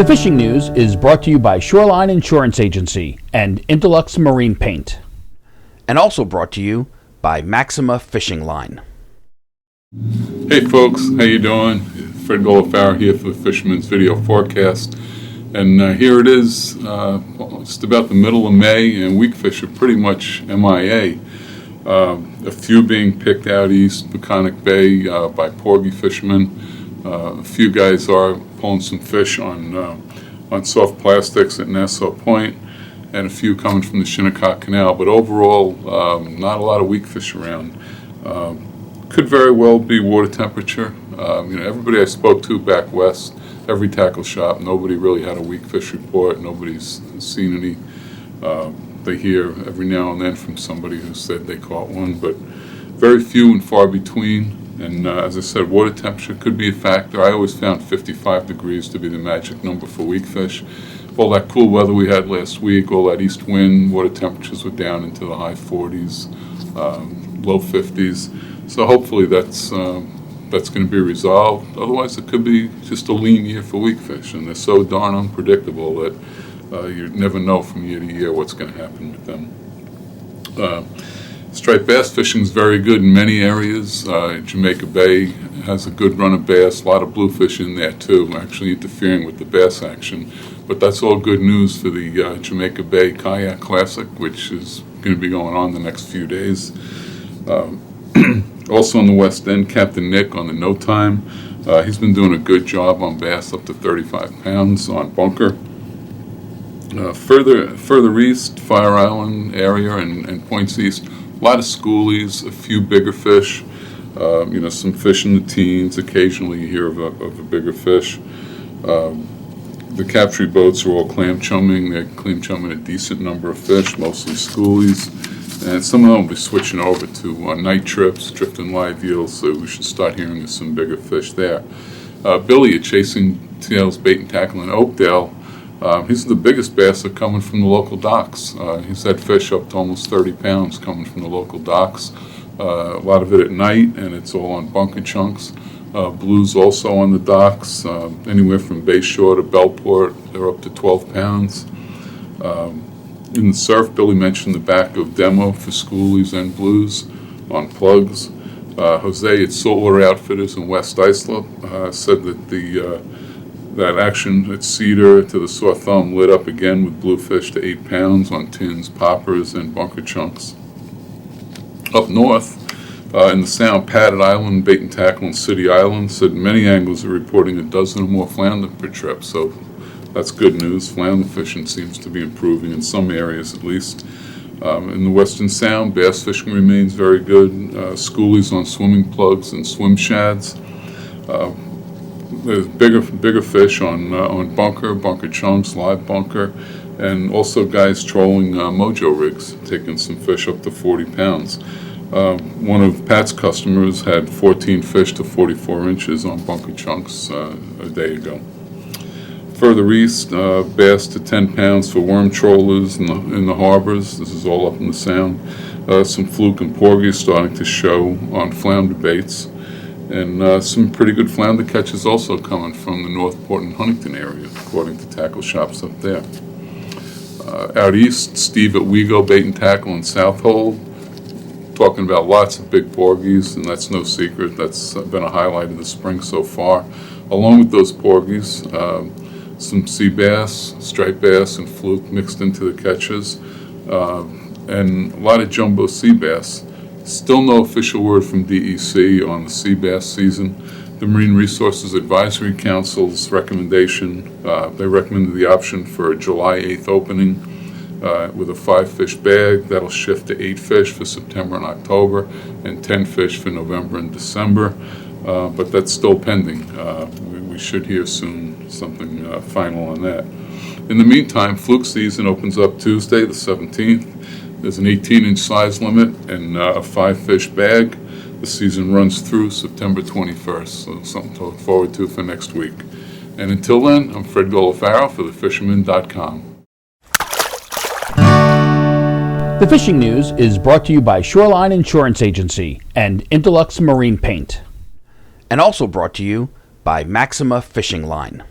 The fishing news is brought to you by Shoreline Insurance Agency and Interlux Marine Paint. And also brought to you by Maxima Fishing Line. Hey folks, how you doing? Fred Golofaro here for the Fisherman's video forecast. And here it is, just about the middle of May, and weakfish are pretty much MIA. A few being picked out east, Peconic Bay by porgy fishermen. A few guys are pulling some fish on soft plastics at Nassau Point, and a few coming from the Shinnecock Canal. But overall, not a lot of weakfish around. Could very well be water temperature. Everybody I spoke to back west, every tackle shop, nobody really had a weakfish report. Nobody's seen any. They hear every now and then from somebody who said they caught one, but very few and far between. And as I said, water temperature could be a factor. I always found 55 degrees to be the magic number for weakfish. All that cool weather we had last week, all that east wind, water temperatures were down into the high 40s, low 50s. So hopefully that's going to be resolved. Otherwise, it could be just a lean year for weakfish, and they're so darn unpredictable that you never know from year to year what's going to happen with them. Striped bass fishing is very good in many areas. Jamaica Bay has a good run of bass, a lot of bluefish in there too, actually interfering with the bass action. But that's all good news for the Jamaica Bay Kayak Classic, which is going to be going on the next few days. Also on the west end, Captain Nick on the No Time. He's been doing a good job on bass up to 35 pounds on bunker. Further east, Fire Island area and points east, a lot of schoolies, a few bigger fish, some fish in the teens. Occasionally you hear of a bigger fish. The capture boats are all clam chumming. They're clam chumming a decent number of fish, mostly schoolies. And some of them will be switching over to night trips, drifting live eels, so we should start hearing of some bigger fish there. Billy at Chasing Tails Bait and Tackle in Oakdale, he's the biggest bass coming from the local docks. He's had fish up to almost 30 pounds coming from the local docks. A lot of it at night, and it's all on bunker chunks. Blues also on the docks, anywhere from Bayshore to Bellport, they're up to 12 pounds. In the surf, Billy mentioned the back of demo for schoolies and blues on plugs. Jose at Saltwater Outfitters in West Islip said that that action at Cedar to the Sore Thumb lit up again with bluefish to 8 pounds on tins, poppers, and bunker chunks. Up north, in the Sound, Padded Island, Bait and Tackle, and City Island said many anglers are reporting a dozen or more flounder per trip, so that's good news. Flounder fishing seems to be improving in some areas at least. In the Western Sound, bass fishing remains very good. Schoolies on swimming plugs and swim shads. There's bigger fish on bunker chunks, live bunker, and also guys trolling mojo rigs, taking some fish up to 40 pounds. One of Pat's customers had 14 fish to 44 inches on bunker chunks a day ago. Further east, bass to 10 pounds for worm trollers in the harbors. This is all up in the Sound. Some fluke and porgies starting to show on flounder baits. And some pretty good flounder catches also coming from the Northport and Huntington area, according to tackle shops up there. Out east, Steve at Wego Bait and Tackle in Southold, talking about lots of big porgies, and that's no secret. That's been a highlight of the spring so far. Along with those porgies, some sea bass, striped bass, and fluke mixed into the catches, and a lot of jumbo sea bass. Still no official word from DEC on the sea bass season. The Marine Resources Advisory Council's recommendation, they recommended the option for a July 8th opening with a 5-fish bag. That'll shift to 8 fish for September and October and 10 fish for November and December. But that's still pending. We should hear soon something final on that. In the meantime, fluke season opens up Tuesday, the 17th. There's an 18-inch size limit and a 5-fish bag. The season runs through September 21st, so something to look forward to for next week. And until then, I'm Fred Golofaro for thefisherman.com. The fishing news is brought to you by Shoreline Insurance Agency and Interlux Marine Paint. And also brought to you by Maxima Fishing Line.